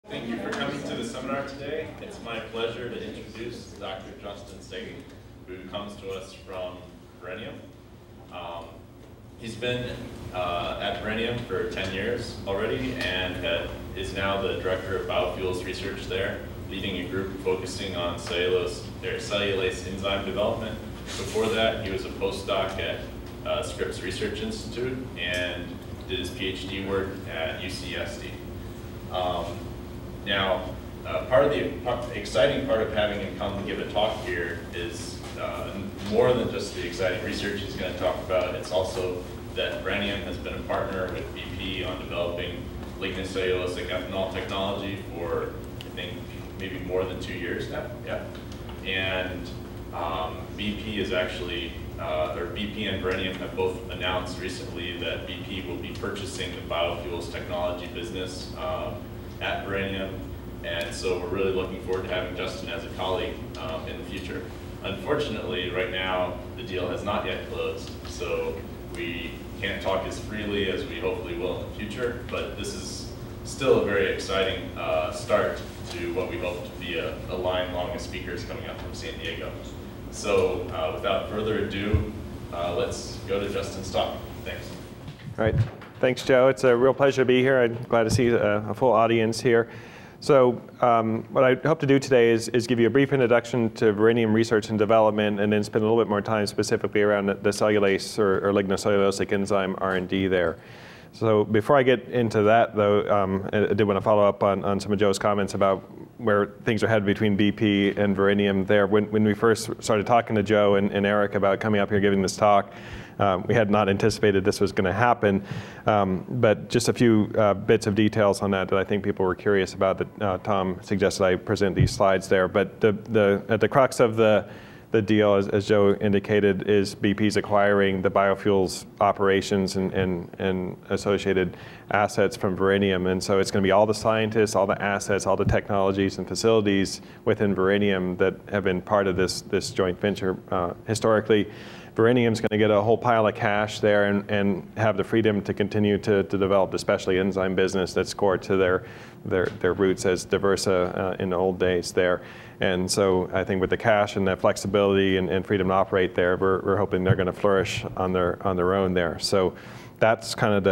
Thank you for coming to the seminar today. It's my pleasure to introduce Dr. Justin Stege, who comes to us from Verenium. He's been at Verenium for 10 years already and is now the Director of Biofuels Research there, leading a group focusing on cellulase enzyme development. Before that, he was a postdoc at Scripps Research Institute and did his Ph.D. work at UCSD. Now, part of the exciting part of having him come to give a talk here is more than just the exciting research he's going to talk about. It's also that Verenium has been a partner with BP on developing Lignocellulosic ethanol technology for, I think, maybe more than 2 years now. Yeah. And BP is actually, or BP and Verenium have both announced recently that BP will be purchasing the biofuels technology business at Verenium, and so we're really looking forward to having Justin as a colleague in the future. Unfortunately, right now, the deal has not yet closed, so we can't talk as freely as we hopefully will in the future, but this is still a very exciting start to what we hope to be a line long of speakers coming up from San Diego. So without further ado, let's go to Justin's talk. Thanks. All right. Thanks, Joe. It's a real pleasure to be here. I'm glad to see a full audience here. So what I hope to do today is give you a brief introduction to Verenium research and development, and then spend a little bit more time specifically around the cellulase or lignocellulosic enzyme R&D there. So before I get into that, though, I did want to follow up on some of Joe's comments about where things are headed between BP and Verenium there. When we first started talking to Joe and Eric about coming up here giving this talk, we had not anticipated this was going to happen, but just a few bits of details on that I think people were curious about that Tom suggested I present these slides there. But at the crux of the deal, as Joe indicated, is BP's acquiring the biofuels operations and associated assets from Verenium. And so it's going to be all the scientists, all the assets, all the technologies and facilities within Verenium that have been part of this joint venture historically. Verenium's going to get a whole pile of cash there and have the freedom to continue to develop the specialty enzyme business that's core to their roots as Diversa in the old days there. And so I think with the cash and the flexibility and freedom to operate there, we're hoping they're going to flourish on their own there. So that's kind of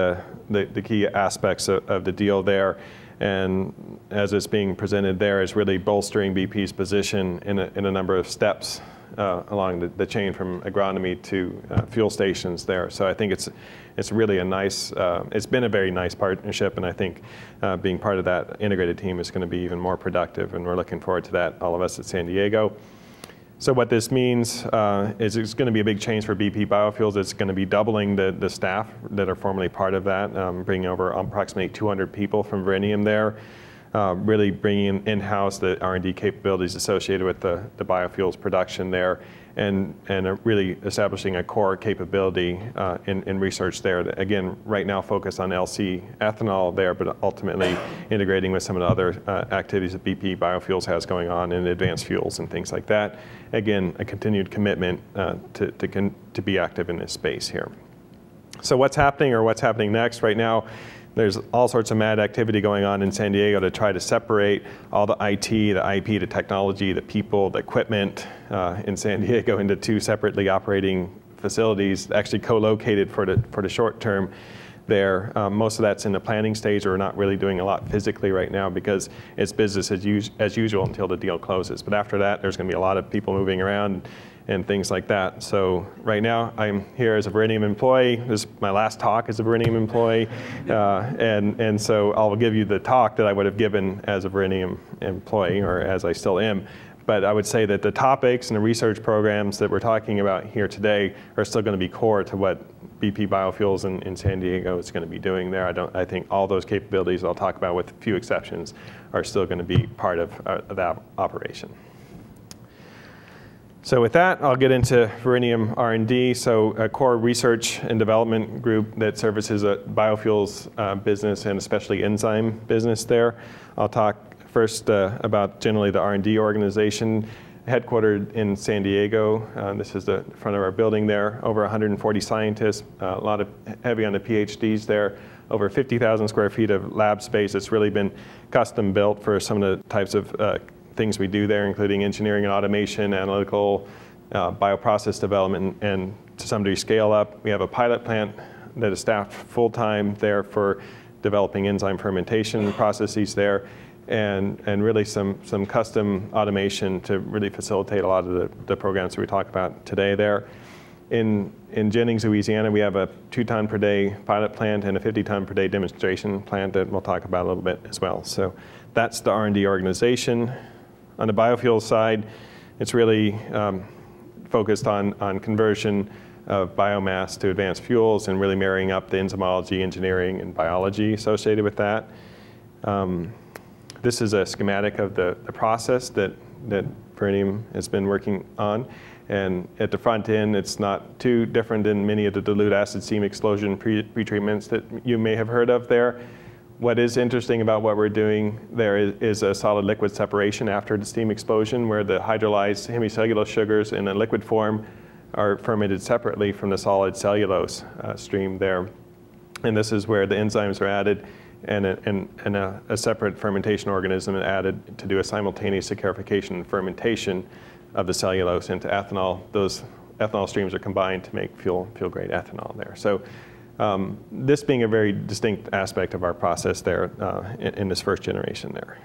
the key aspects of the deal there. And as it's being presented there is really bolstering BP's position in a number of steps along the chain from agronomy to fuel stations there. So I think it's really a nice, it's been a very nice partnership, and I think being part of that integrated team is going to be even more productive, and we're looking forward to that, all of us at San Diego. So what this means is it's going to be a big change for BP Biofuels. It's going to be doubling the staff that are formerly part of that, bringing over approximately 200 people from Verenium there. Really bringing in-house the R&D capabilities associated with the biofuels production there, and really establishing a core capability in research there. Again, right now focused on LC ethanol there, but ultimately integrating with some of the other activities that BP Biofuels has going on in advanced fuels and things like that. Again, a continued commitment to be active in this space here. So what's happening next right now? There's all sorts of mad activity going on in San Diego to try to separate all the IT, the IP, the technology, the people, the equipment in San Diego into two separately operating facilities, actually co-located for the short term there. Most of that's in the planning stage. We're not really doing a lot physically right now because it's business as usual until the deal closes. But after that, there's going to be a lot of people moving around and things like that. So right now, I'm here as a Verenium employee. This is my last talk as a Verenium employee. And so I'll give you the talk that I would have given as a Verenium employee, or as I still am. But I would say that the topics and the research programs that we're talking about here today are still going to be core to what BP Biofuels in San Diego is going to be doing there. I think all those capabilities I'll talk about, with a few exceptions, are still going to be part of that operation. So with that, I'll get into Verenium R&D. So a core research and development group that services a biofuels business and especially enzyme business there. I'll talk first about generally the R&D organization headquartered in San Diego. This is the front of our building there. Over 140 scientists, a lot of heavy on the PhDs there. over 50,000 square feet of lab space. It's really been custom built for some of the types of things we do there, including engineering and automation, analytical, bioprocess development, and to some degree scale up. We have a pilot plant that is staffed full-time there for developing enzyme fermentation processes there, and really some custom automation to really facilitate a lot of the programs that we talk about today there. In Jennings, Louisiana, we have a 2-ton per day pilot plant and a 50-ton per day demonstration plant that we'll talk about a little bit as well. So that's the R&D organization. On the biofuels side, it's really focused on conversion of biomass to advanced fuels and really marrying up the enzymology, engineering, and biology associated with that. This is a schematic of the process that Verenium has been working on. And at the front end, it's not too different than many of the dilute acid steam explosion pretreatments that you may have heard of there. What is interesting about what we're doing there is a solid liquid separation after the steam explosion, where the hydrolyzed hemicellulose sugars in a liquid form are fermented separately from the solid cellulose stream there. And this is where the enzymes are added and a separate fermentation organism is added to do a simultaneous saccharification and fermentation of the cellulose into ethanol. Those ethanol streams are combined to make fuel-grade ethanol there. So this being a very distinct aspect of our process there in this first generation there.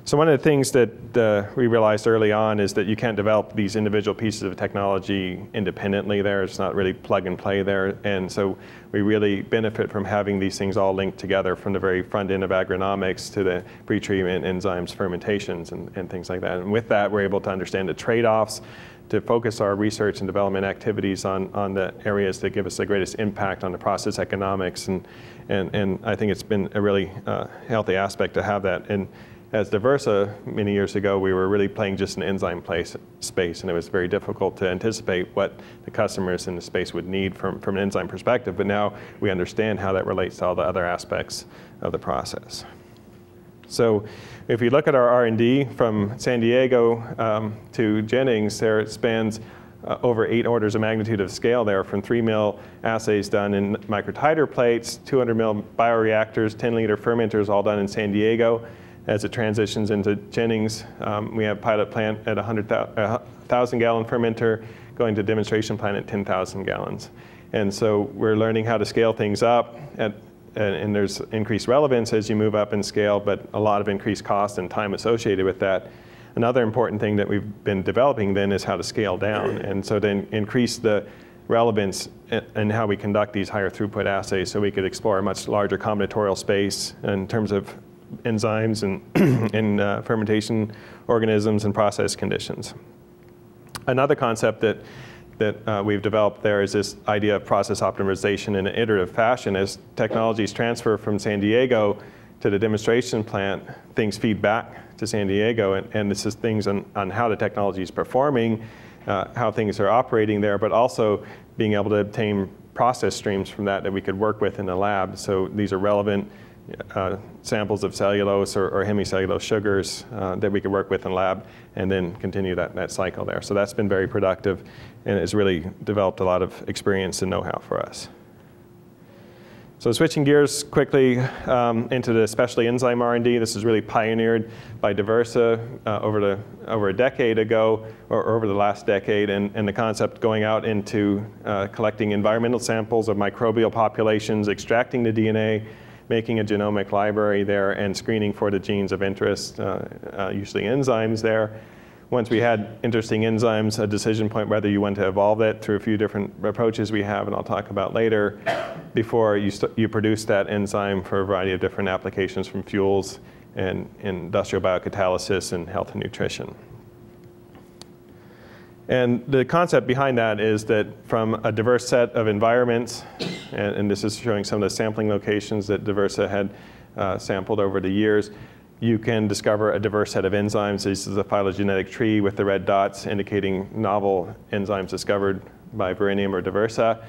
So one of the things that we realized early on is that you can't develop these individual pieces of technology independently there. It's not really plug and play there. And so we really benefit from having these things all linked together from the very front end of agronomics to the pretreatment, enzymes, fermentations, and things like that. And with that, we're able to understand the trade-offs, to focus our research and development activities on the areas that give us the greatest impact on the process economics. And I think it's been a really healthy aspect to have that. And as Diversa, many years ago, we were really playing just an enzyme space, and it was very difficult to anticipate what the customers in the space would need from an enzyme perspective. But now we understand how that relates to all the other aspects of the process. So if you look at our R&D from San Diego to Jennings, there it spans over 8 orders of magnitude of scale there, from 3 mil assays done in microtiter plates, 200 mil bioreactors, 10-liter fermenters, all done in San Diego. As it transitions into Jennings, we have pilot plant at 1,000-gallon fermenter going to demonstration plant at 10,000 gallons. And so we're learning how to scale things up, and there's increased relevance as you move up in scale, but a lot of increased cost and time associated with that. Another important thing that we've been developing then is how to scale down, and so then increase the relevance in how we conduct these higher throughput assays, so we could explore a much larger combinatorial space in terms of enzymes and fermentation organisms and process conditions. Another concept that we've developed there is this idea of process optimization in an iterative fashion. As technologies transfer from San Diego to the demonstration plant, things feed back to San Diego, and this is things on how the technology is performing, how things are operating there, but also being able to obtain process streams from that we could work with in the lab. So these are relevant samples of cellulose or hemicellulose sugars that we could work with in lab and then continue that cycle there. So that's been very productive and has really developed a lot of experience and know-how for us. So switching gears quickly into the specialty enzyme R&D, this is really pioneered by Diversa over a decade ago, or over the last decade, and the concept going out into collecting environmental samples of microbial populations, extracting the DNA, making a genomic library there, and screening for the genes of interest, usually enzymes there. Once we had interesting enzymes, a decision point whether you want to evolve it through a few different approaches we have, and I'll talk about later, before you produce that enzyme for a variety of different applications, from fuels and industrial biocatalysis and health and nutrition. And the concept behind that is that from a diverse set of environments, and this is showing some of the sampling locations that Diversa had sampled over the years, you can discover a diverse set of enzymes. This is a phylogenetic tree with the red dots indicating novel enzymes discovered by Verenium or Diversa.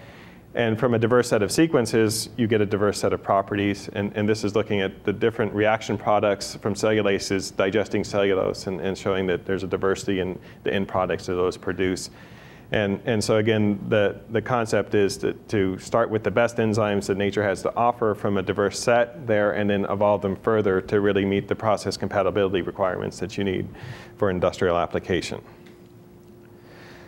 And from a diverse set of sequences, you get a diverse set of properties. And this is looking at the different reaction products from cellulases digesting cellulose and showing that there's a diversity in the end products that those produce. And so again, the concept is to start with the best enzymes that nature has to offer from a diverse set there, and then evolve them further to really meet the process compatibility requirements that you need for industrial application.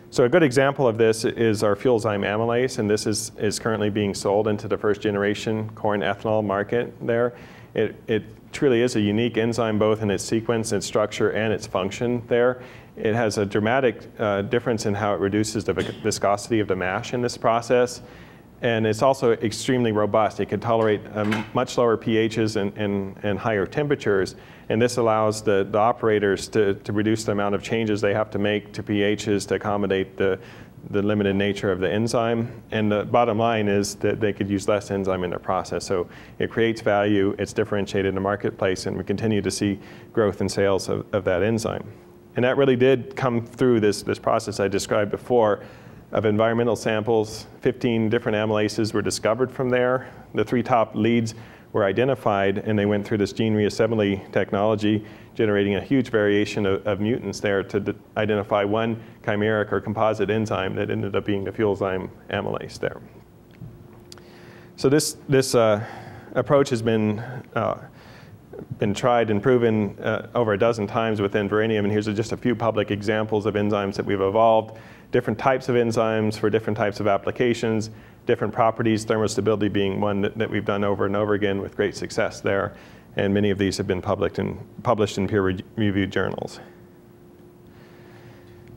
So a good example of this is our fuelzyme amylase, and this is currently being sold into the first generation corn ethanol market there. It truly is a unique enzyme both in its sequence, its structure, and its function there. It has a dramatic difference in how it reduces the viscosity of the mash in this process. And it's also extremely robust. It can tolerate much lower pHs and higher temperatures. And this allows the operators to reduce the amount of changes they have to make to pHs to accommodate the limited nature of the enzyme. And the bottom line is that they could use less enzyme in their process. So it creates value, it's differentiated in the marketplace, and we continue to see growth in sales of that enzyme. And that really did come through this process I described before of environmental samples. 15 different amylases were discovered from there. The 3 top leads were identified, and they went through this gene reassembly technology, generating a huge variation of mutants there to identify one chimeric or composite enzyme that ended up being the fuelzyme amylase there. So this approach has been tried and proven over a dozen times within Verenium, and here's just a few public examples of enzymes that we've evolved. Different types of enzymes for different types of applications, different properties, thermostability being one that we've done over and over again with great success there. And many of these have been published in peer-reviewed journals.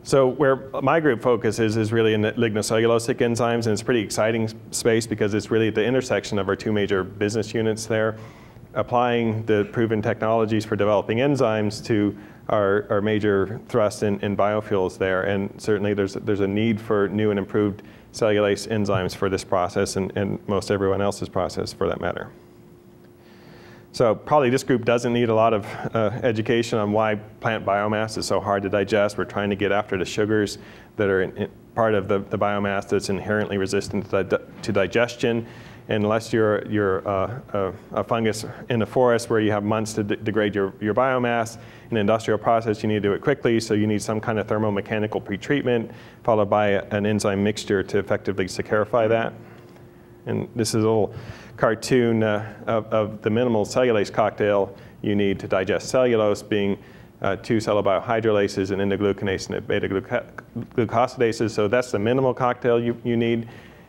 So where my group focuses is really in the lignocellulosic enzymes, and it's a pretty exciting space because it's really at the intersection of our 2 major business units there, applying the proven technologies for developing enzymes to our major thrust in biofuels there. And certainly there's a need for new and improved cellulase enzymes for this process and most everyone else's process for that matter. So probably this group doesn't need a lot of education on why plant biomass is so hard to digest. We're trying to get after the sugars that are part of the biomass that's inherently resistant to digestion. And unless you're a fungus in the forest where you have months to degrade your biomass, in an industrial process you need to do it quickly, so you need some kind of thermomechanical pretreatment followed by an enzyme mixture to effectively saccharify that. And this is a little cartoon of the minimal cellulase cocktail you need to digest cellulose, being 2 cellulose and endoglucanase and beta-glucosidases. So that's the minimal cocktail you need.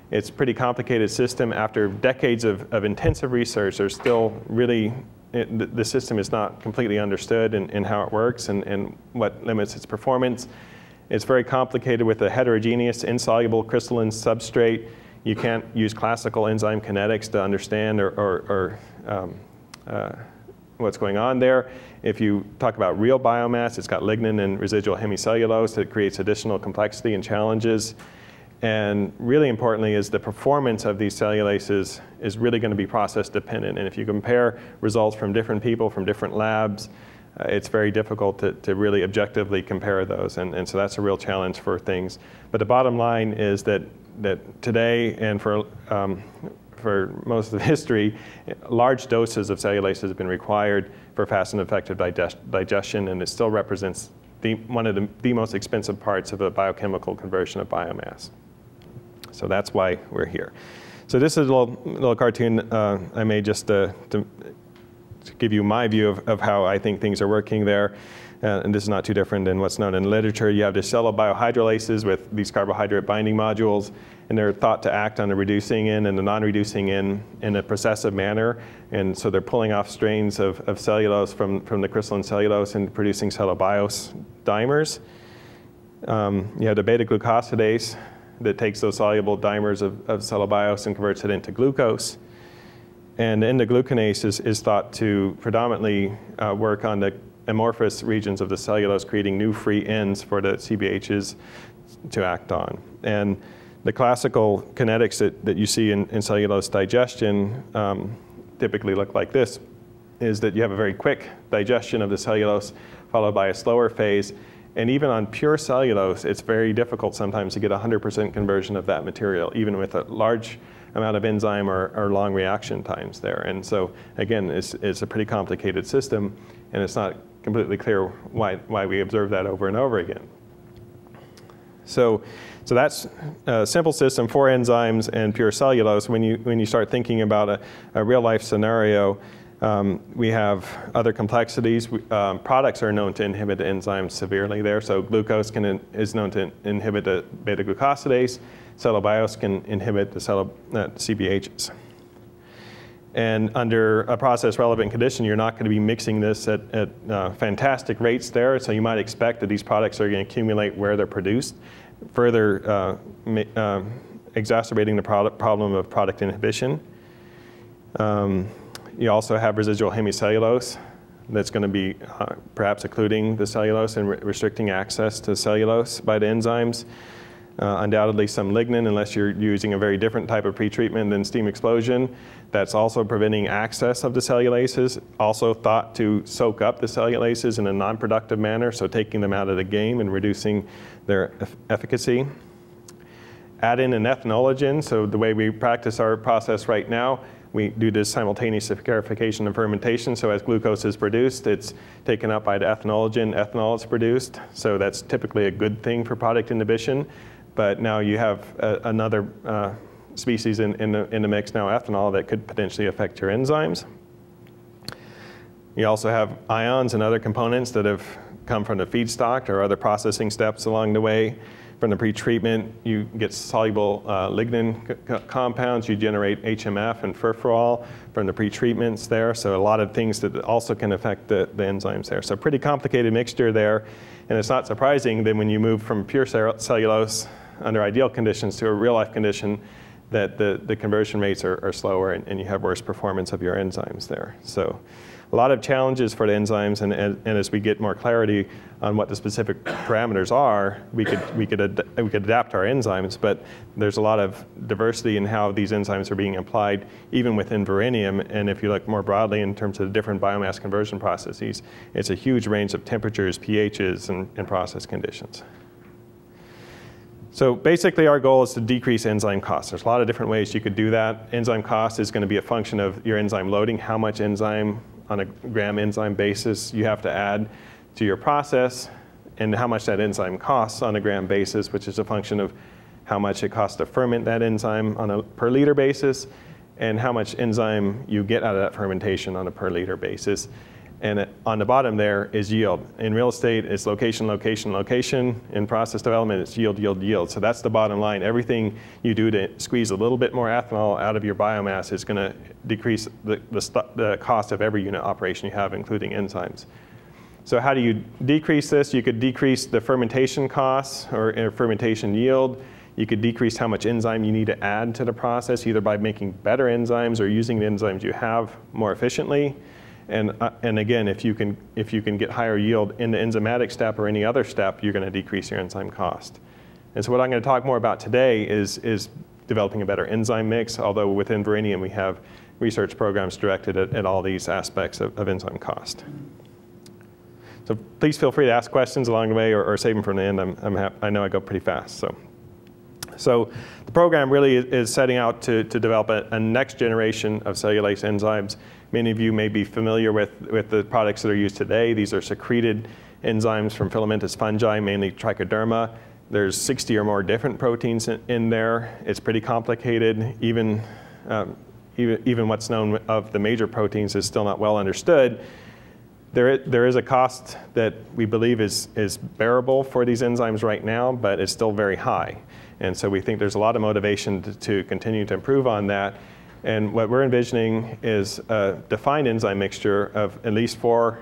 It's a pretty complicated system. After decades of intensive research, there's still really, the system is not completely understood in how it works and what limits its performance. It's very complicated with a heterogeneous, insoluble crystalline substrate. You can't use classical enzyme kinetics to understand what's going on there. If you talk about real biomass, it's got lignin and residual hemicellulose that creates additional complexity and challenges. And really importantly is the performance of these cellulases is really going to be process dependent. And if you compare results from different people, from different labs, it's very difficult to really objectively compare those. And so that's a real challenge for things. But the bottom line is that today and for most of history, large doses of cellulases have been required for fast and effective digestion, and it still represents one of the most expensive parts of a biochemical conversion of biomass. So that's why we're here. So this is a little cartoon I made just to give you my view of how I think things are working there. And this is not too different than what's known in literature. You have the cellobiohydrolases with these carbohydrate binding modules, and they're thought to act on the reducing end and the non-reducing end in a processive manner. And so they're pulling off strains of cellulose from the crystalline cellulose and producing cellobiose dimers. You have the beta-glucosidase that takes those soluble dimers of cellobiose and converts it into glucose. And the endoglucanase is thought to predominantly work on the amorphous regions of the cellulose, creating new free ends for the CBHs to act on. And the classical kinetics that you see in cellulose digestion typically look like this, is that you have a very quick digestion of the cellulose followed by a slower phase. And even on pure cellulose, it's very difficult sometimes to get 100% conversion of that material, even with a large amount of enzyme or long reaction times there. And so again, it's a pretty complicated system, and it's not completely clear why we observe that over and over again. So that's a simple system for enzymes and pure cellulose. When you start thinking about a real life scenario, we have other complexities. Products are known to inhibit the enzymes severely there. So glucose is known to inhibit the beta-glucosidase. Cellobiose can inhibit the CBHs. And under a process-relevant condition, you're not going to be mixing this at fantastic rates there. So you might expect that these products are going to accumulate where they're produced, further exacerbating the problem of product inhibition. You also have residual hemicellulose that's going to be perhaps occluding the cellulose and restricting access to cellulose by the enzymes. Undoubtedly some lignin, unless you're using a very different type of pretreatment than steam explosion. That's also preventing access of the cellulases, also thought to soak up the cellulases in a non-productive manner, so taking them out of the game and reducing their efficacy. Add in an ethnologen, so the way we practice our process right now, we do this simultaneous esterification and fermentation, so as glucose is produced, it's taken up by the ethnologen, ethanol is produced, so that's typically a good thing for product inhibition. But now you have another species in the mix now, ethanol, that could potentially affect your enzymes. You also have ions and other components that have come from the feedstock or other processing steps along the way. From the pretreatment, you get soluble lignin compounds. You generate HMF and furfural from the pretreatments there. So a lot of things that also can affect the enzymes there. So pretty complicated mixture there. And it's not surprising that when you move from pure cellulose under ideal conditions to a real life condition, that the conversion rates are slower and you have worse performance of your enzymes there. So a lot of challenges for the enzymes, and as we get more clarity on what the specific parameters are, we could adapt our enzymes, but there's a lot of diversity in how these enzymes are being applied even within Verenium, and if you look more broadly in terms of the different biomass conversion processes, it's a huge range of temperatures, pHs, and process conditions. So basically our goal is to decrease enzyme costs. There's a lot of different ways you could do that. Enzyme cost is going to be a function of your enzyme loading, how much enzyme on a gram enzyme basis you have to add to your process, and how much that enzyme costs on a gram basis, which is a function of how much it costs to ferment that enzyme on a per liter basis, and how much enzyme you get out of that fermentation on a per liter basis. And on the bottom there is yield. In real estate, it's location, location, location. In process development, it's yield, yield, yield. So that's the bottom line. Everything you do to squeeze a little bit more ethanol out of your biomass is going to decrease the cost of every unit operation you have, including enzymes. So how do you decrease this? You could decrease the fermentation costs or fermentation yield. You could decrease how much enzyme you need to add to the process, either by making better enzymes or using the enzymes you have more efficiently. And again, if you can get higher yield in the enzymatic step or any other step, you're going to decrease your enzyme cost. And so what I'm going to talk more about today is developing a better enzyme mix, although within Verenium we have research programs directed at all these aspects of enzyme cost. So please feel free to ask questions along the way or save them for the end. I know I go pretty fast. So the program really is setting out to develop a next generation of cellulase enzymes. Many of you may be familiar with the products that are used today. These are secreted enzymes from filamentous fungi, mainly trichoderma. There's 60 or more different proteins in there. It's pretty complicated. Even what's known of the major proteins is still not well understood. There is a cost that we believe is bearable for these enzymes right now, but it's still very high. And so we think there's a lot of motivation to continue to improve on that. And what we're envisioning is a defined enzyme mixture of at least 4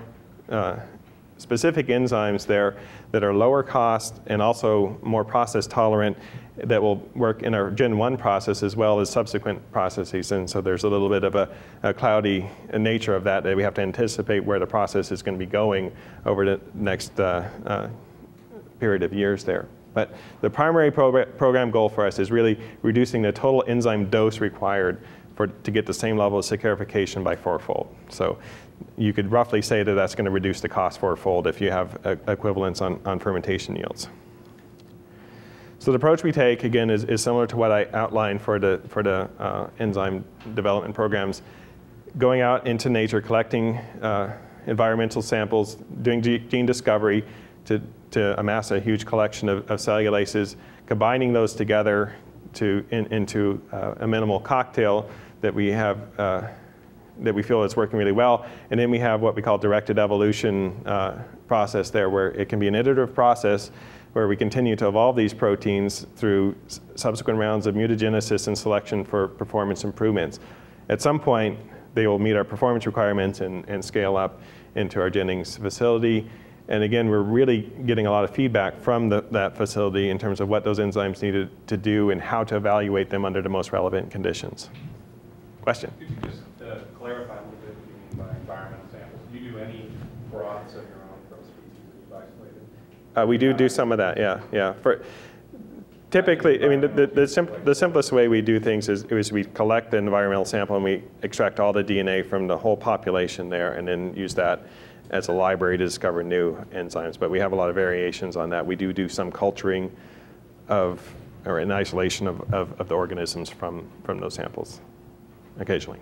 specific enzymes there that are lower cost and also more process tolerant, that will work in our Gen 1 process as well as subsequent processes. And so there's a little bit of a cloudy nature of that we have to anticipate where the process is going to be going over the next period of years there. But the primary program goal for us is really reducing the total enzyme dose required to get the same level of saccharification by 4-fold. So you could roughly say that that's going to reduce the cost 4-fold if you have equivalence on fermentation yields. So the approach we take, again, is similar to what I outlined for the enzyme development programs. Going out into nature, collecting environmental samples, doing gene discovery to to amass a huge collection of cellulases, combining those together into a minimal cocktail that we have that we feel is working really well. And then we have what we call directed evolution process there, where it can be an iterative process where we continue to evolve these proteins through subsequent rounds of mutagenesis and selection for performance improvements. At some point, they will meet our performance requirements and scale up into our Jennings facility. And again, we're really getting a lot of feedback from that facility in terms of what those enzymes needed to do and how to evaluate them under the most relevant conditions. Question? Could you just clarify a little bit what you mean by environmental samples? Do you do any broths of your own for those species that you've isolated? We do some of that, yeah. Typically, I mean, the simplest way we do things is we collect the environmental sample and we extract all the DNA from the whole population there and then use that as a library to discover new enzymes. But we have a lot of variations on that. We do some culturing or an isolation of the organisms from those samples occasionally.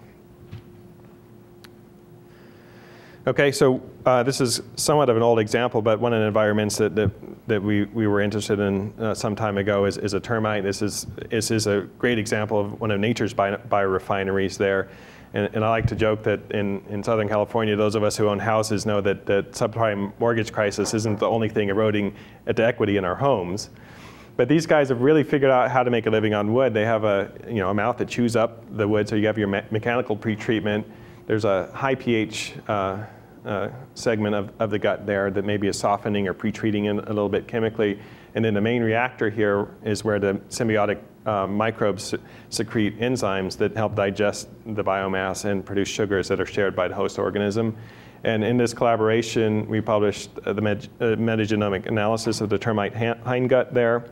Okay, so this is somewhat of an old example, but one of the environments that we were interested in some time ago is a termite. This is a great example of one of nature's biorefineries there. And I like to joke that in Southern California, those of us who own houses know that the subprime mortgage crisis isn't the only thing eroding at the equity in our homes. But these guys have really figured out how to make a living on wood. They have a mouth that chews up the wood, so you have your mechanical pretreatment. There's a high pH segment of the gut there that maybe is softening or pretreating it a little bit chemically. And then the main reactor here is where the symbiotic microbes secrete enzymes that help digest the biomass and produce sugars that are shared by the host organism. And in this collaboration, we published the metagenomic analysis of the termite hindgut there.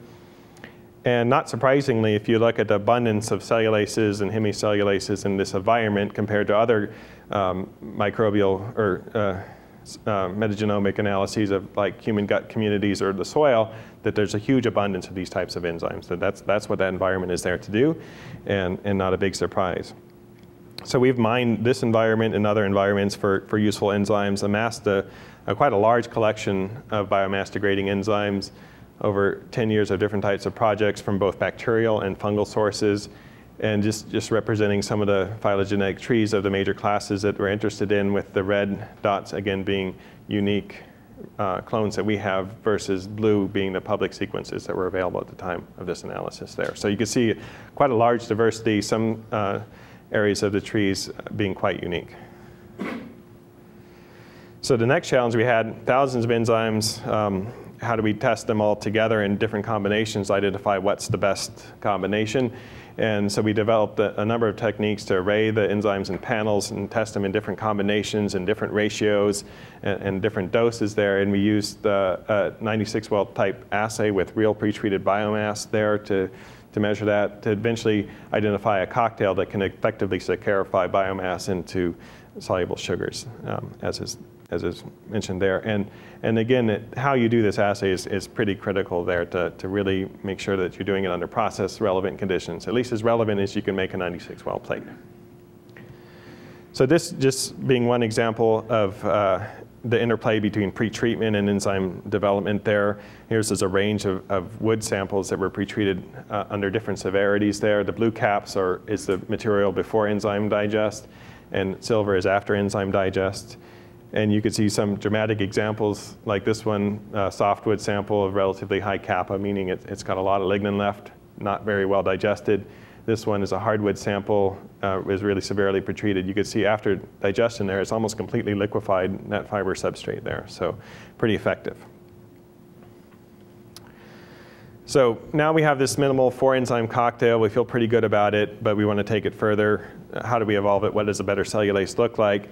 And not surprisingly, if you look at the abundance of cellulases and hemicellulases in this environment compared to other microbial or metagenomic analyses of like human gut communities or the soil, that there's a huge abundance of these types of enzymes. So that's what that environment is there to do, and not a big surprise. So we've mined this environment and other environments for useful enzymes, amassed quite a large collection of biomass degrading enzymes over 10 years of different types of projects from both bacterial and fungal sources, and just representing some of the phylogenetic trees of the major classes that we're interested in, with the red dots again being unique clones that we have versus blue being the public sequences that were available at the time of this analysis there. So you can see quite a large diversity, some areas of the trees being quite unique. So the next challenge, we had thousands of enzymes. How do we test them all together in different combinations, identify what's the best combination? And so we developed a number of techniques to array the enzymes in panels and test them in different combinations and different ratios and different doses there. And we used a 96-well type assay with real pretreated biomass there to measure that, to eventually identify a cocktail that can effectively saccharify biomass into soluble sugars, as is mentioned there. And again, how you do this assay is pretty critical there to really make sure that you're doing it under process relevant conditions, at least as relevant as you can make a 96-well plate. So this just being one example of the interplay between pretreatment and enzyme development there. Here's a range of wood samples that were pretreated under different severities there. The blue caps is the material before enzyme digest, and silver is after enzyme digest. And you could see some dramatic examples like this one, softwood sample of relatively high kappa, meaning it's got a lot of lignin left, not very well digested. This one is a hardwood sample, is really severely pretreated. You could see after digestion there, it's almost completely liquefied net fiber substrate there, so pretty effective. So now we have this minimal 4-enzyme cocktail. We feel pretty good about it, but we want to take it further. How do we evolve it? What does a better cellulase look like?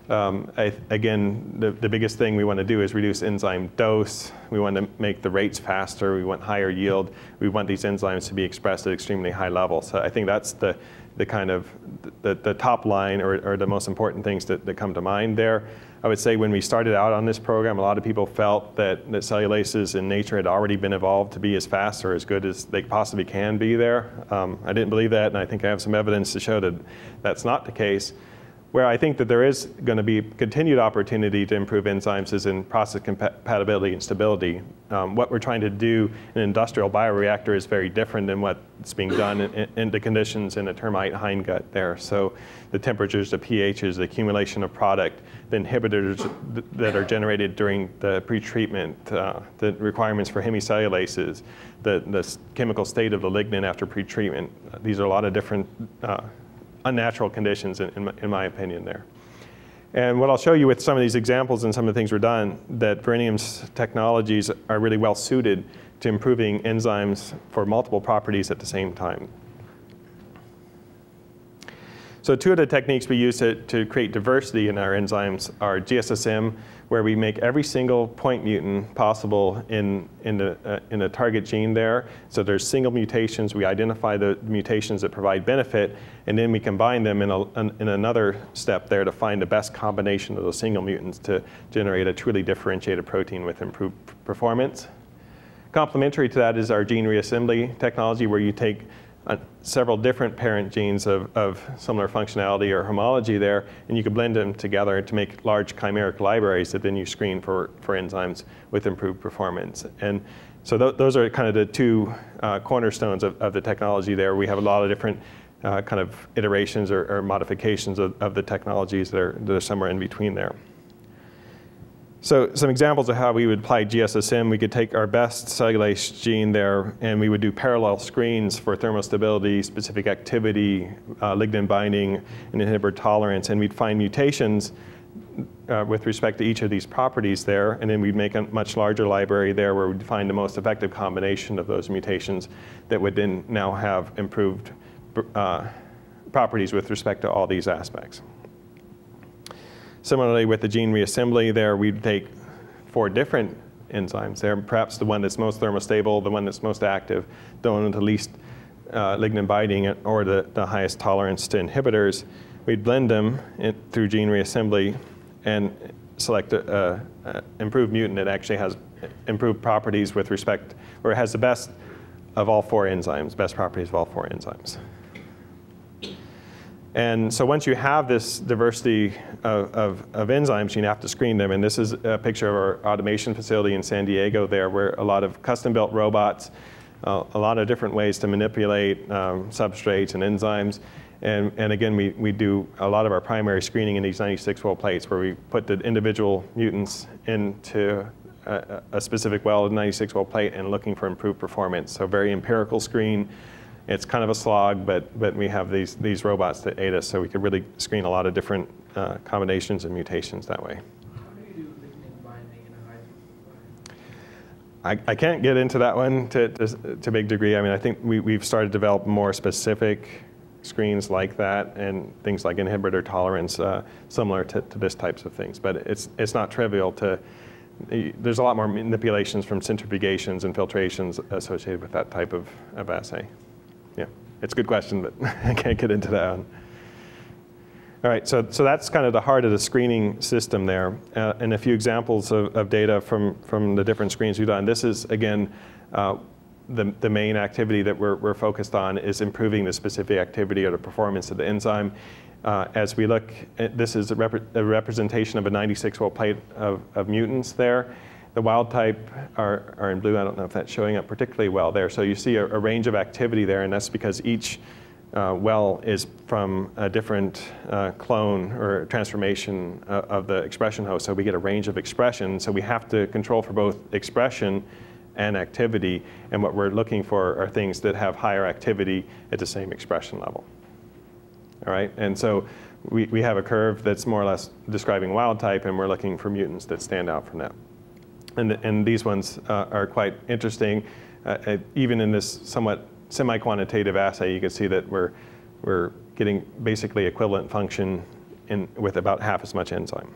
Again, the biggest thing we want to do is reduce enzyme dose. We want to make the rates faster. We want higher yield. We want these enzymes to be expressed at extremely high levels. So I think that's the kind of the top line or the most important things that come to mind there. I would say when we started out on this program, a lot of people felt that cellulases in nature had already been evolved to be as fast or as good as they possibly can be there. I didn't believe that, and I think I have some evidence to show that that's not the case. Where I think that there is going to be continued opportunity to improve enzymes is in process compatibility and stability. What we're trying to do in an industrial bioreactor is very different than what's being done in the conditions in a termite hindgut there. So the temperatures, the pHs, the accumulation of product, the inhibitors that are generated during the pretreatment, the requirements for hemicellulases, the chemical state of the lignin after pretreatment. These are a lot of different unnatural conditions, in my opinion, there. And what I'll show you with some of these examples and some of the things we're done, that Verenium's technologies are really well suited to improving enzymes for multiple properties at the same time. So two of the techniques we use to create diversity in our enzymes are GSSM, where we make every single point mutant possible in the target gene there. So there's single mutations. We identify the mutations that provide benefit, and then we combine them in another step there to find the best combination of those single mutants to generate a truly differentiated protein with improved performance. Complementary to that is our gene reassembly technology, where you take several different parent genes of similar functionality or homology there, and you can blend them together to make large chimeric libraries that then you screen for enzymes with improved performance. And so those are kind of the two cornerstones of the technology there. We have a lot of different kind of iterations or modifications of the technologies that are somewhere in between there. So some examples of how we would apply GSSM, we could take our best cellulase gene there, and we would do parallel screens for thermostability, specific activity, lignin binding, and inhibitor tolerance, and we'd find mutations with respect to each of these properties there, and then we'd make a much larger library there where we'd find the most effective combination of those mutations that would then now have improved properties with respect to all these aspects. Similarly, with the gene reassembly there, we'd take 4 different enzymes there, perhaps the one that's most thermostable, the one that's most active, the one with the least lignin binding, or the highest tolerance to inhibitors. We'd blend them through gene reassembly and select an improved mutant that actually has improved properties with respect, or it has the best of all 4 enzymes, best properties of all 4 enzymes. And so once you have this diversity of enzymes, you have to screen them. And this is a picture of our automation facility in San Diego there, where a lot of custom-built robots, a lot of different ways to manipulate substrates and enzymes. And again, we do a lot of our primary screening in these 96-well plates, where we put the individual mutants into a specific well, 96-well plate, and looking for improved performance. So very empirical screen. It's kind of a slog, but we have these robots that aid us, so we could really screen a lot of different combinations and mutations that way. How do you do lignin binding in a high throughput? I can't get into that one to a big degree. I mean, I think we've started to develop more specific screens like that, and things like inhibitor tolerance, similar to this types of things. But it's not trivial to. There's a lot more manipulations from centrifugations and filtrations associated with that type of assay. Yeah, it's a good question, but I can't get into that one. All right, so that's kind of the heart of the screening system there, and a few examples of data from the different screens we've done. This is, again, the main activity that we're focused on is improving the specific activity or the performance of the enzyme. As we look, this is a representation of a 96-well plate of mutants there. The wild type are in blue. I don't know if that's showing up particularly well there. So you see a range of activity there, and that's because each well is from a different clone or transformation of the expression host. So we get a range of expression. So we have to control for both expression and activity, and what we're looking for are things that have higher activity at the same expression level. All right, and so we have a curve that's more or less describing wild type, and we're looking for mutants that stand out from that. And these ones are quite interesting. Even in this somewhat semi-quantitative assay, you can see that we're getting basically equivalent function with about half as much enzyme.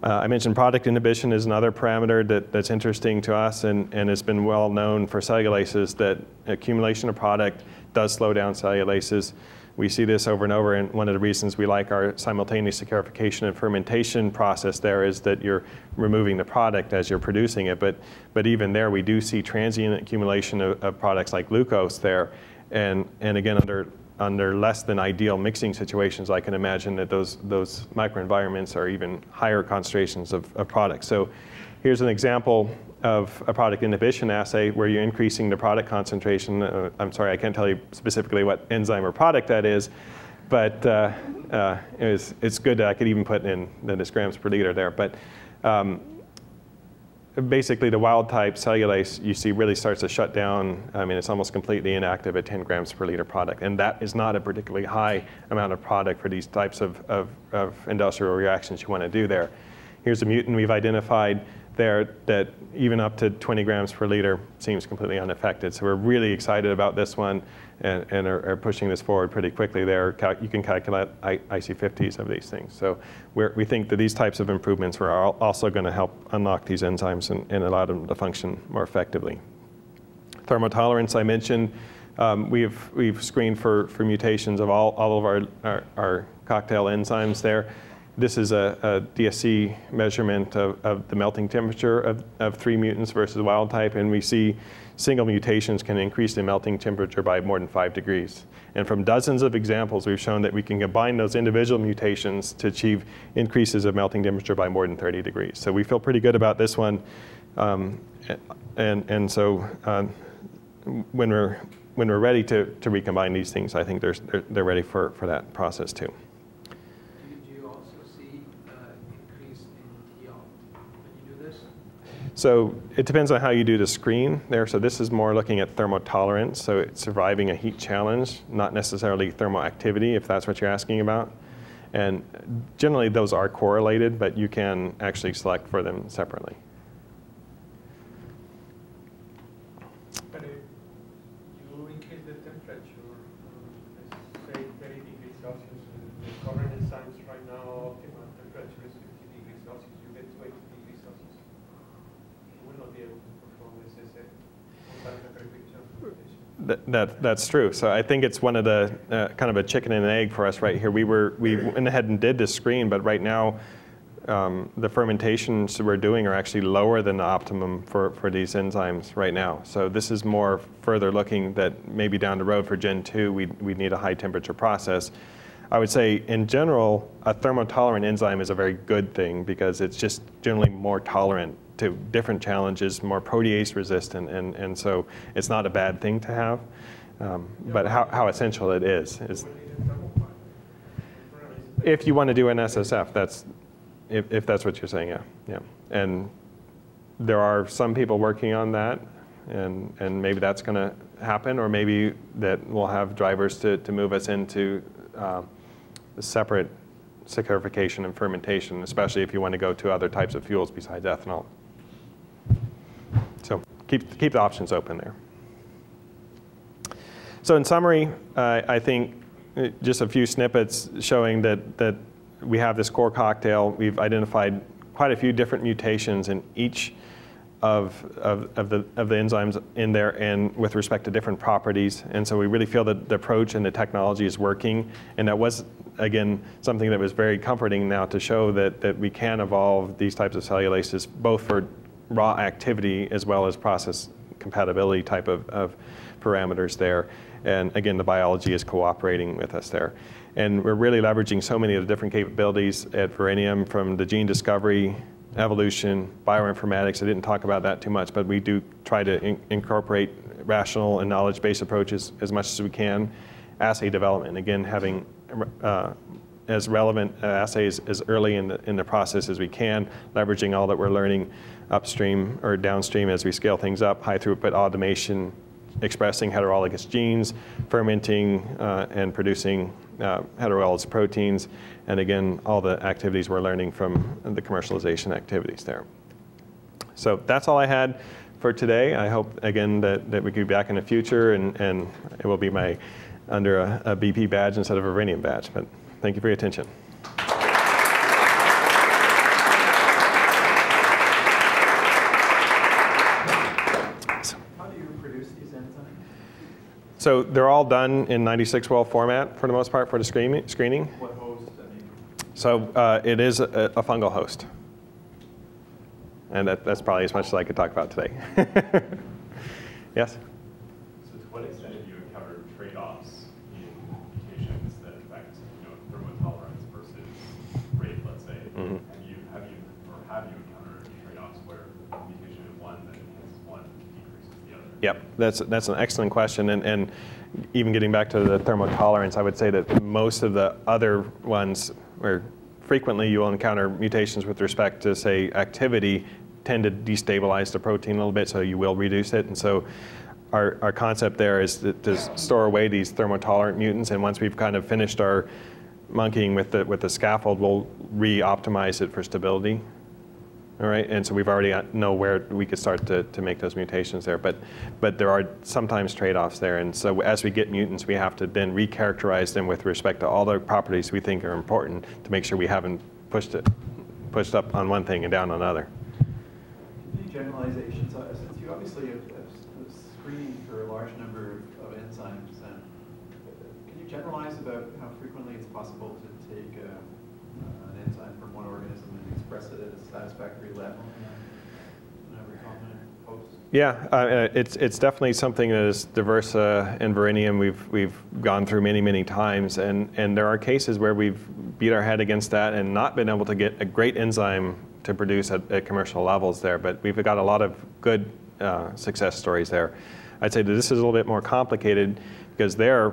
I mentioned product inhibition is another parameter that's interesting to us, and it's been well known for cellulases that accumulation of product does slow down cellulases. We see this over and over, and one of the reasons we like our simultaneous saccharification and fermentation process there is that you're removing the product as you're producing it, but even there we do see transient accumulation of products like glucose there, and again, under under less than ideal mixing situations, I can imagine that those microenvironments are even higher concentrations of products. So here's an example of a product inhibition assay where you're increasing the product concentration. I'm sorry, I can't tell you specifically what enzyme or product that is, but it's good that I could even put in the grams per liter there. But basically, the wild type cellulase you see really starts to shut down. I mean, it's almost completely inactive at 10 grams per liter product. And that is not a particularly high amount of product for these types of industrial reactions you want to do there. Here's a mutant we've identified there that even up to 20 grams per liter seems completely unaffected. So we're really excited about this one and are pushing this forward pretty quickly there. You can calculate IC50s of these things. So we think that these types of improvements are also going to help unlock these enzymes and allow them to function more effectively. Thermotolerance, I mentioned. We've screened for mutations of all of our cocktail enzymes there. This is a DSC measurement of the melting temperature of 3 mutants versus wild type, and we see single mutations can increase the melting temperature by more than 5 degrees. And from dozens of examples, we've shown that we can combine those individual mutations to achieve increases of melting temperature by more than 30 degrees. So we feel pretty good about this one. And so when we're ready to recombine these things, I think they're ready for that process too. So it depends on how you do the screen there. So this is more looking at thermotolerance, so it's surviving a heat challenge, not necessarily thermoactivity, if that's what you're asking about. And generally those are correlated, but you can actually select for them separately. But you increase the temperature, say 30 degrees Celsius, the current enzymes right now, optimal temperature is 50 degrees Celsius, you get to 80 degrees Celsius. Not be able to perform this assay on very quick fermentation. That's true. So I think it's one of the kind of a chicken and an egg for us right here. We went ahead and did this screen, but right now the fermentations we're doing are actually lower than the optimum for these enzymes right now. So this is more further looking that maybe down the road for Gen 2 we need a high temperature process. I would say in general a thermotolerant enzyme is a very good thing because it's just generally more tolerant to different challenges, more protease resistant, and so it's not a bad thing to have. But how essential it is if you want to do an SSF, that's if that's what you're saying, yeah. And there are some people working on that, and maybe that's going to happen, or maybe that we'll have drivers to move us into separate saccharification and fermentation, especially if you want to go to other types of fuels besides ethanol. So keep the options open there. So in summary, I think just a few snippets showing that we have this core cocktail. We've identified quite a few different mutations in each of the enzymes in there and with respect to different properties. And so we really feel that the approach and the technology is working. And that was, again, something that was very comforting now to show that we can evolve these types of cellulases both for raw activity as well as process compatibility type of parameters there. And again, the biology is cooperating with us there. And we're really leveraging so many of the different capabilities at Verenium, from the gene discovery, evolution, bioinformatics. I didn't talk about that too much, but we do try to incorporate rational and knowledge-based approaches as much as we can. Assay development, again, having as relevant assays as early in the process as we can, leveraging all that we're learning upstream or downstream as we scale things up, high throughput automation, expressing heterologous genes, fermenting and producing heterologous proteins, and again, all the activities we're learning from the commercialization activities there. So that's all I had for today. I hope, again, that we could be back in the future, and it will be under a BP badge instead of a Verenium badge. But thank you for your attention. So they're all done in 96-well format for the most part for the screening. What host? So it is a fungal host. And that's probably as much as I could talk about today. Yes? So to what extent have you uncovered trade-offs in Yep, that's an excellent question, and even getting back to the thermotolerance, I would say that most of the other ones, where frequently you will encounter mutations with respect to, say, activity, tend to destabilize the protein a little bit, so you will reduce it. And so our concept there is to store away these thermotolerant mutants, and once we've kind of finished our monkeying with the scaffold, we'll re-optimize it for stability. All right, and so we've already know where we could start to make those mutations there, but there are sometimes trade-offs there, and so as we get mutants, we have to then recharacterize them with respect to all the properties we think are important to make sure we haven't pushed up on one thing and down on another. Any generalizations? Since you obviously have screened for a large number of enzymes, can you generalize about how frequently it's possible to take an enzyme from one organism and express it at a satisfactory level in a recombinant host? Yeah, it's definitely something that is diverse in Verenium. We've gone through many times, and there are cases where we've beat our head against that and not been able to get a great enzyme to produce at commercial levels there. But we've got a lot of good success stories there. I'd say that this is a little bit more complicated, because there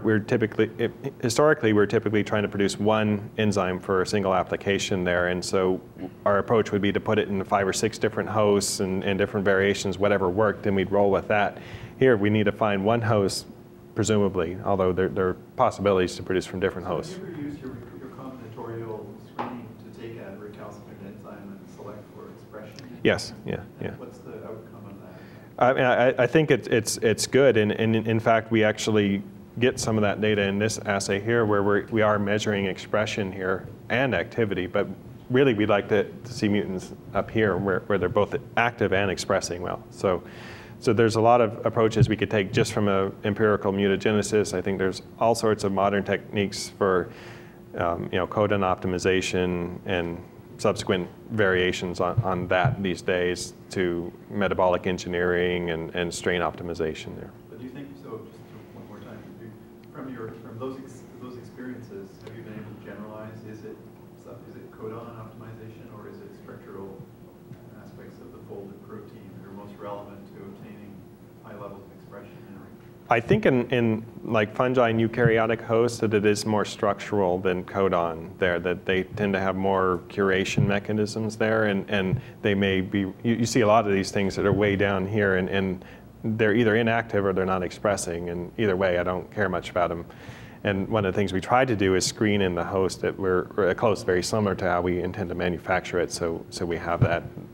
historically we're typically trying to produce one enzyme for a single application there, and so our approach would be to put it in 5 or 6 different hosts and different variations, whatever worked, and we'd roll with that. Here we need to find one host, presumably, although there are possibilities to produce from different hosts. Have you ever used your combinatorial screening to take a recalcitrant enzyme and select for expression? Yes, yeah. What's the outcome of that? I think it's good, and in fact we actually get some of that data in this assay here, where we are measuring expression here and activity, but really we'd like to see mutants up here where they're both active and expressing well. So there's a lot of approaches we could take just from an empirical mutagenesis. I think there's all sorts of modern techniques for codon optimization and subsequent variations on that these days, to metabolic engineering and strain optimization there. But do you think, so just one more time, from those experiences, have you been able to generalize? Is it codon optimization, or is it structural aspects of the folded protein that are most relevant to obtaining high levels of expression? I think in like fungi and eukaryotic hosts that it is more structural than codon there, that they tend to have more curation mechanisms there, and they may be, you see a lot of these things that are way down here, and they're either inactive or they're not expressing, and either way I don't care much about them. And one of the things we try to do is screen in the host that we're close, very similar to how we intend to manufacture it, so we have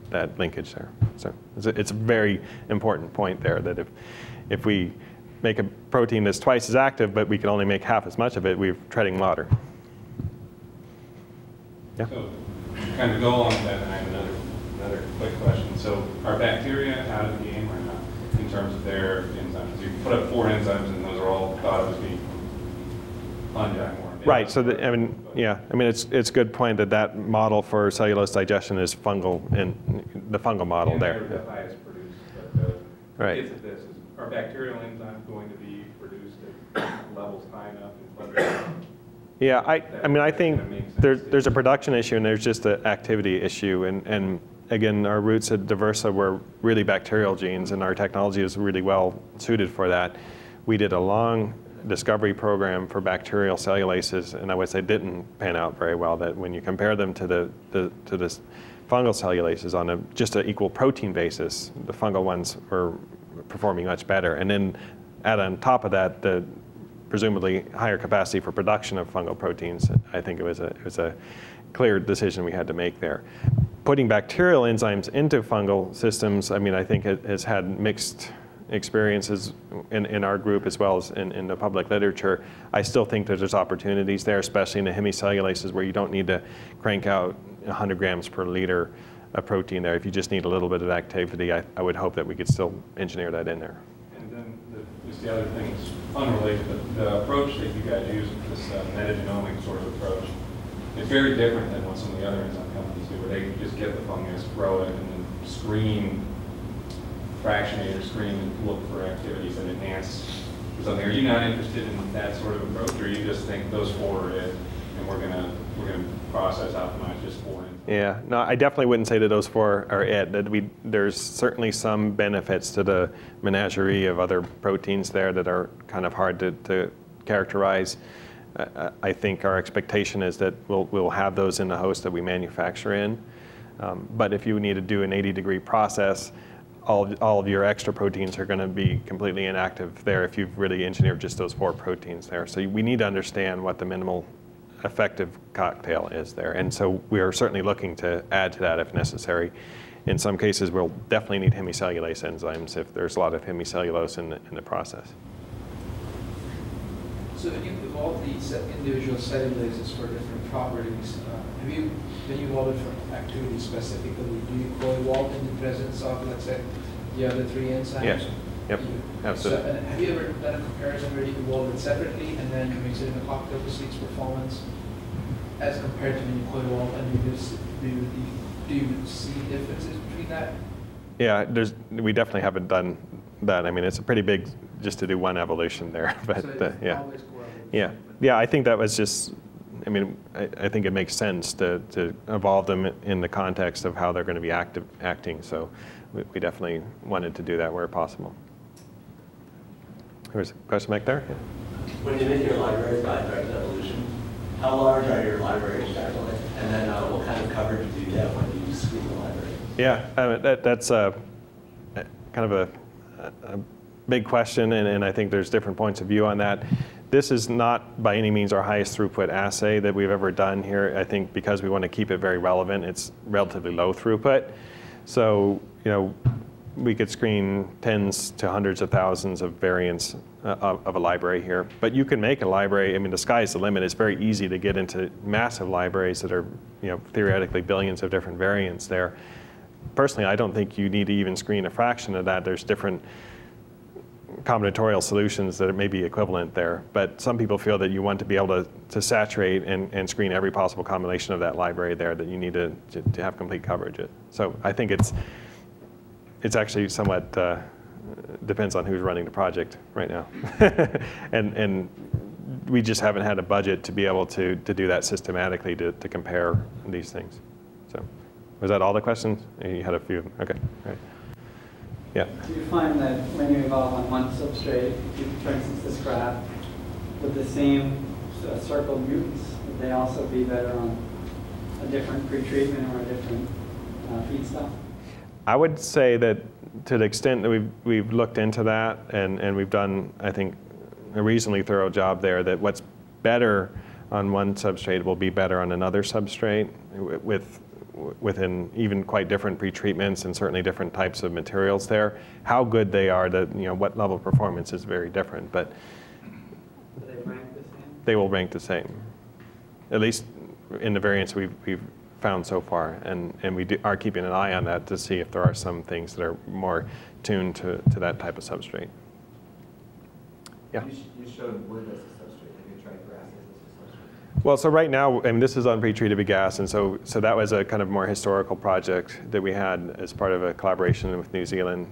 that linkage there. So it's a very important point there, that if we make a protein that's twice as active, but we can only make half as much of it, we're treading water. Yeah. So, kind of go along with that, and I have another quick question. So, are bacteria out of the game or not in terms of their enzymes? You put up 4 enzymes, and those are all thought of as being fungi more. Right. So, it's a good point that model for cellulose digestion is fungal, and the fungal model there. The highest produced, but right. Is this are bacterial enzymes going to be produced at levels high enough in fungi? Yeah, I think there's a production issue and there's just an activity issue, and again, our roots at Diversa were really bacterial genes, and our technology is really well suited for that. We did a long discovery program for bacterial cellulases, and I would say didn't pan out very well. That when you compare them to the fungal cellulases on just an equal protein basis, the fungal ones were performing much better, and then add on top of that the presumably higher capacity for production of fungal proteins. I think it was a clear decision we had to make there. Putting bacterial enzymes into fungal systems, I think it has had mixed experiences in our group as well as in the public literature. I still think that there's opportunities there, especially in the hemicellulases where you don't need to crank out 100 grams per liter of protein there. If you just need a little bit of activity, I would hope that we could still engineer that in there. And then just the other thing is unrelated, but the approach that you guys use, this metagenomic sort of approach, is very different than what some of the other enzyme companies do, where they just get the fungus, grow it, and then screen, fractionate or screen and look for activities that enhance something. Are you not interested in that sort of approach, or you just think those 4 are it, and we're going to we're going to process optimize just for it. Yeah, no, I definitely wouldn't say that those four are it. That there's certainly some benefits to the menagerie of other proteins there that are kind of hard to characterize. I think our expectation is that we'll have those in the host that we manufacture in. But if you need to do an 80-degree process, all of your extra proteins are going to be completely inactive there if you've really engineered just those four proteins there. So we need to understand what the minimal effective cocktail is there. And so we are certainly looking to add to that if necessary. In some cases, we'll definitely need hemicellulase enzymes if there's a lot of hemicellulose in the process. So when you evolve these individual cellulases for different properties, have you, when you evolve it for activity specifically, do you co-evolve in the presence of, let's say, the other three enzymes? Yes. Yep. Absolutely. So, have you ever done a comparison where you evolve it separately and then you mix it in a cocktail to see its performance, as compared to when you co-evolve, and do you see differences between that? Yeah, we definitely haven't done that. I mean, it's a pretty big just to do one evolution there, but so yeah. Always co-evolution. Yeah, I think that was just, I mean, I think it makes sense to evolve them in the context of how they're going to be acting. So we definitely wanted to do that where possible. There's a question back there. Yeah. When you make your libraries by DirectEvolution, how large are your libraries generally? And then what kind of coverage do you get when you screen the library? Yeah, that's kind of a big question, and I think there's different points of view on that. This is not by any means our highest throughput assay that we've ever done here. I think because we want to keep it very relevant, it's relatively low throughput. So, we could screen tens to hundreds of thousands of variants of a library here. But you can make a library, I mean, the sky's the limit. It's very easy to get into massive libraries that are, theoretically billions of different variants there. Personally, I don't think you need to even screen a fraction of that. There's different combinatorial solutions that may be equivalent there. But some people feel that you want to be able to saturate and screen every possible combination of that library there, that you need to have complete coverage. So I think it's actually somewhat depends on who's running the project right now. and we just haven't had a budget to be able to do that systematically to compare these things. So was that all the questions? You had a few. Okay. All right. Yeah. Do you find that when you evolve on one substrate, for instance this graph, with the same circle mutants, would they also be better on a different pretreatment or a different feedstock? I would say that to the extent that we've looked into that and we've done, I think, a reasonably thorough job there, that what's better on one substrate will be better on another substrate within even quite different pretreatments and certainly different types of materials there. How good they are, what level of performance is very different, but do they rank the same? They will rank the same, at least in the variants we've found so far, and we are keeping an eye on that to see if there are some things that are more tuned to that type of substrate. Yeah. You showed wood as a substrate. Have you tried grass as a substrate? Well, so right now, I mean, this is untreated gas, and so that was a kind of more historical project that we had as part of a collaboration with New Zealand,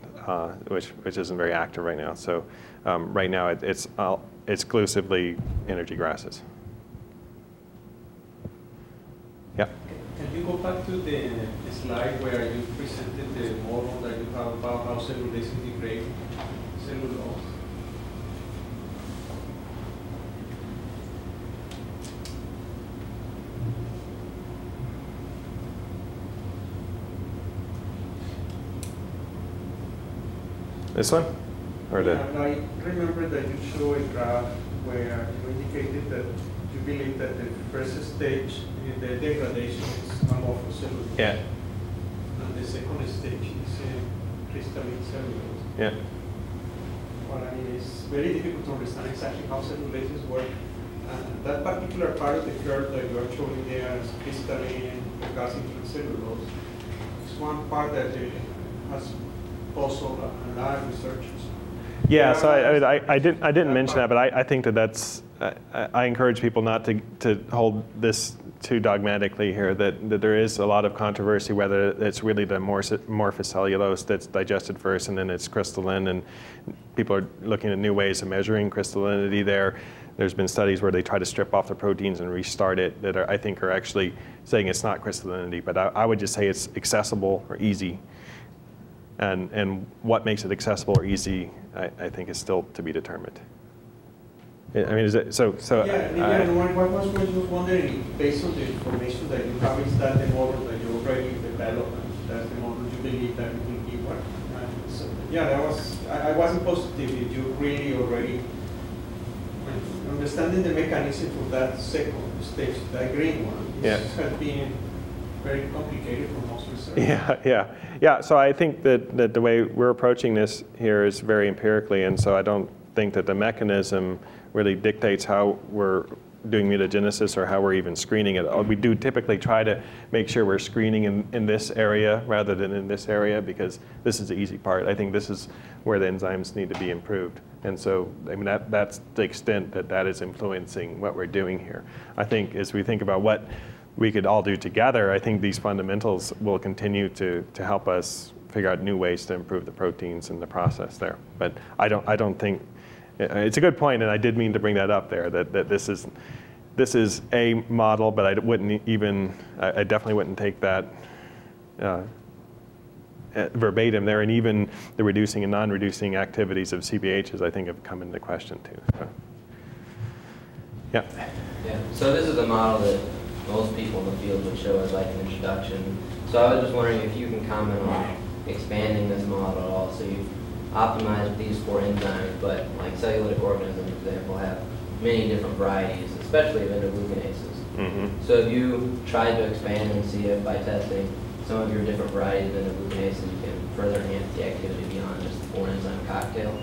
which isn't very active right now. So right now, it's exclusively energy grasses. Yeah. Can you go back to the slide where you presented the model that you have about how cellulase integrate cellulose? This one? Or the? Yeah, I remember that you showed a graph where you indicated that you believe that the first stage in the degradation is amorphous cellulose. Yeah. And the second stage is crystalline cellulose. Yeah. Well, I mean, it's very difficult to understand exactly how cellulases work. And that particular part of the curve that you are showing there as crystalline recalcitrant cellulose is one part that has also a lot of researchers. Yeah, so I didn't mention that, but I think that's, I encourage people not to hold this too dogmatically here, that there is a lot of controversy whether it's really the amorphous cellulose that's digested first and then it's crystalline, and people are looking at new ways of measuring crystallinity there. There's been studies where they try to strip off the proteins and restart it that I think are actually saying it's not crystallinity, but I would just say it's accessible or easy. And what makes it accessible or easy, I think, is still to be determined. I mean, is it, so what was just wondering, based on the information that you have, is that the model that you already developed, and that's the model you believe that will be what? So, yeah, I wasn't positive if you really already, understanding the mechanism for that second stage, that green one, this has been very complicated for most research. Yeah. So I think that the way we're approaching this here is very empirically, and so I don't think that the mechanism really dictates how we're doing mutagenesis or how we're even screening it. We do typically try to make sure we're screening in this area rather than in this area, because this is the easy part. I think this is where the enzymes need to be improved. And so, I mean, that's the extent that is influencing what we're doing here. I think as we think about what we could all do together, I think these fundamentals will continue to help us figure out new ways to improve the proteins in the process there. But I don't think, it's a good point, and I did mean to bring that up there, that this is a model, but I definitely wouldn't take that verbatim there, and even the reducing and non-reducing activities of CBHs, I think, have come into question too. So, yeah, so this is a model that most people in the field would show as like an introduction. So I was just wondering if you can comment on expanding this model at all. So you've optimized these 4 enzymes, but like cellulitic organisms, for example, have many different varieties, especially of endoglucanases. So have you tried to expand and see if by testing some of your different varieties of endoglucanases you can further enhance the activity beyond just the 4 enzyme cocktail?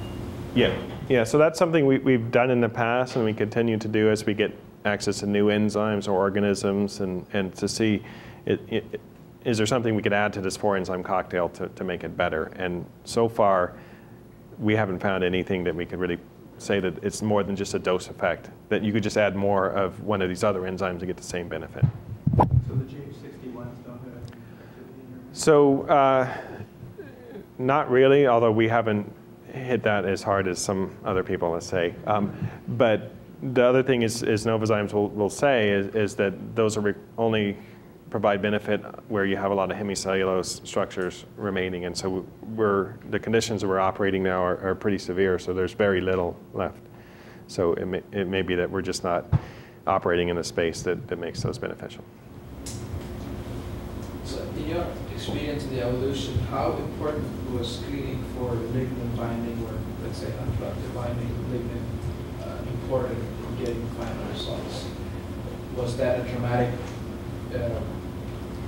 Yeah. So that's something we've done in the past, and we continue to do as we get access to new enzymes or organisms, and to see is there something we could add to this 4 enzyme cocktail to make it better. And so far, we haven't found anything that we could really say that it's more than just a dose effect, that you could just add more of one of these other enzymes to get the same benefit. So the GH61s don't have any activity in your? So not really, although we haven't hit that as hard as some other people, let's say. But the other thing is Novozymes will say is that those are only provide benefit where you have a lot of hemicellulose structures remaining, and so the conditions that we're operating now are pretty severe, so there's very little left. So it may be that we're just not operating in a space that makes those beneficial. So in your experience in the evolution, how important was screening for lignin binding, or let's say unproductive binding lignin important in getting final results? Was that a dramatic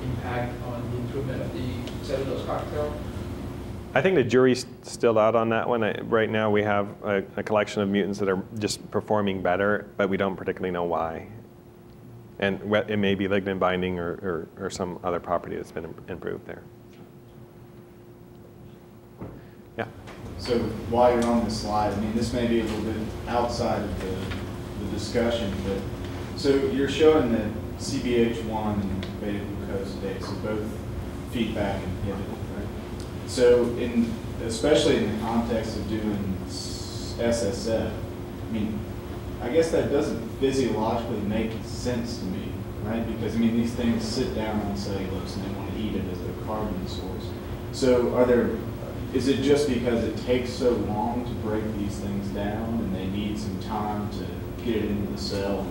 impact on the improvement of the cellulose cocktail? I think the jury's still out on that one. Right now we have a collection of mutants that are just performing better, but we don't particularly know why. And it may be lignin binding or some other property that's been improved there. Yeah. So while you're on this slide, I mean, this may be a little bit outside of the discussion, but so you're showing that CBH1 and beta glucosidase are both feedback inhibited, right? So especially in the context of doing SSF, I mean, I guess that doesn't physiologically make sense to me, right? Because I mean, these things sit down on cellulose and they want to eat it as their carbon source. So is it just because it takes so long to break these things down and they need some time to get it into the cell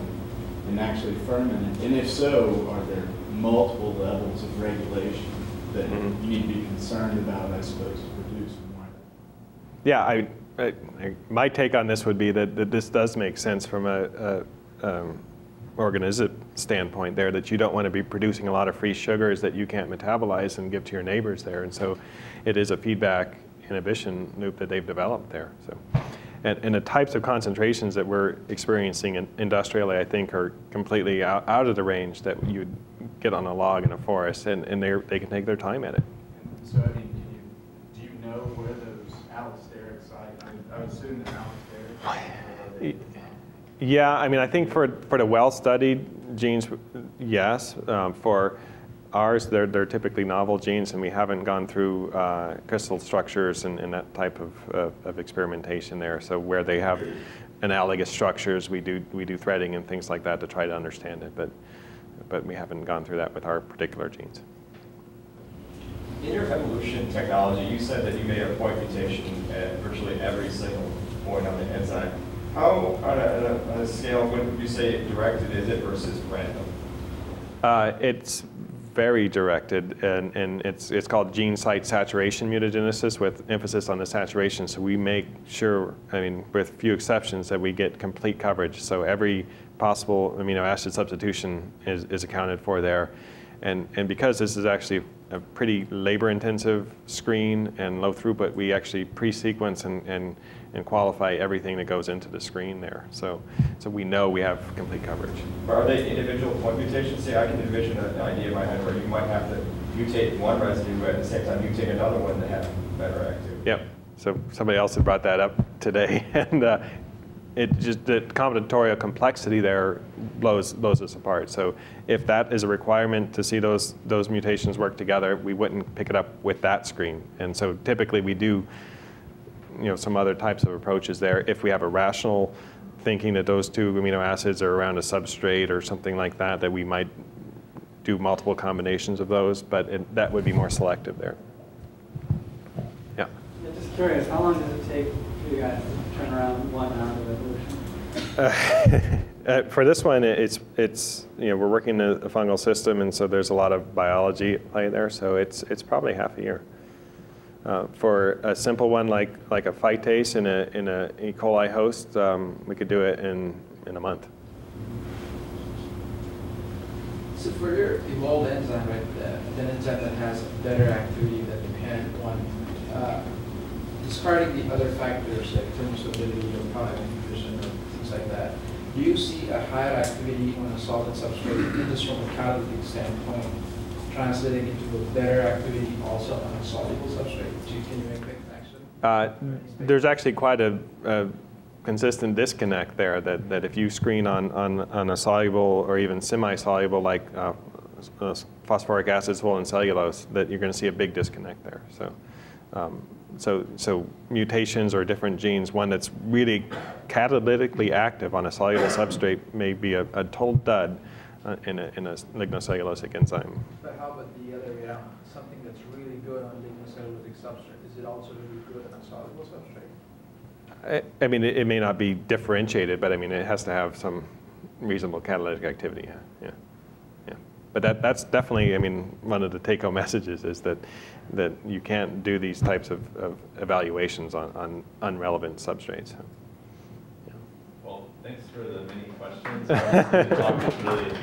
and actually ferment it? And if so, are there multiple levels of regulation that you need to be concerned about, I suppose, to produce more? Yeah, my take on this would be that this does make sense from a organism standpoint there, that you don't want to be producing a lot of free sugars that you can't metabolize and give to your neighbors there. And so it is a feedback inhibition loop that they've developed there. So, and the types of concentrations that we're experiencing industrially, I think, are completely out of the range that you'd get on a log in a forest, and they can take their time at it. So, I mean, do you know where those allosteric sites, I would assume that allosteric. Yeah, I mean, I think for the well-studied genes, yes. For ours, they're typically novel genes, and we haven't gone through crystal structures and that type of experimentation there. So where they have analogous structures, we do threading and things like that to try to understand it, but we haven't gone through that with our particular genes. In your evolution technology, you said that you made a point mutation at virtually every single point on the enzyme. How, on a scale, would you say directed is it versus random? It's very directed, and it's called gene site saturation mutagenesis with emphasis on the saturation. So we make sure, I mean, with few exceptions, that we get complete coverage. So every possible amino acid substitution is accounted for there. And because this is actually a pretty labor-intensive screen and low throughput, we actually pre-sequence and qualify everything that goes into the screen there. So we know we have complete coverage. But are they individual point mutations? See, I can envision an idea in my head where you might have to mutate one residue, but at the same time mutate another one that have better activity. Yep. So somebody else had brought that up today, and it just, the combinatorial complexity there blows us apart. So if that is a requirement to see those mutations work together, we wouldn't pick it up with that screen. And so typically we do, some other types of approaches there. If we have a rational thinking that those two amino acids are around a substrate or something like that, that we might do multiple combinations of those, but that would be more selective there. Yeah. I'm just curious, how long does it take for you guys to turn around one round of evolution? For this one, it's we're working in a fungal system, and so there's a lot of biology at play there. So it's probably half a year. For a simple one like a phytase in a E. coli host, we could do it in a month. So for your evolved enzyme, right, an enzyme that has better activity than the parent one, discarding the other factors like thermostability or product inhibition or things like that, do you see a higher activity on a solid substrate, just from a catalytic standpoint, translating into a better activity also on a soluble substrate? Can you make that connection? There's actually quite a consistent disconnect there that if you screen on a soluble or even semi-soluble like phosphoric acid swollen cellulose, that you're going to see a big disconnect there. So mutations or different genes, one that's really catalytically active on a soluble substrate may be a total dud in a lignocellulosic enzyme. But how about the other way around? Something that's really good on lignocellulosic substrate, is it also really good on a soluble substrate? I mean, it may not be differentiated, but I mean, it has to have some reasonable catalytic activity. Yeah. But that's definitely, I mean, one of the take-home messages is that you can't do these types of evaluations on unrelevant substrates. Yeah. Well, thanks for the many questions. Really enjoyed it.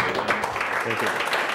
Thank you.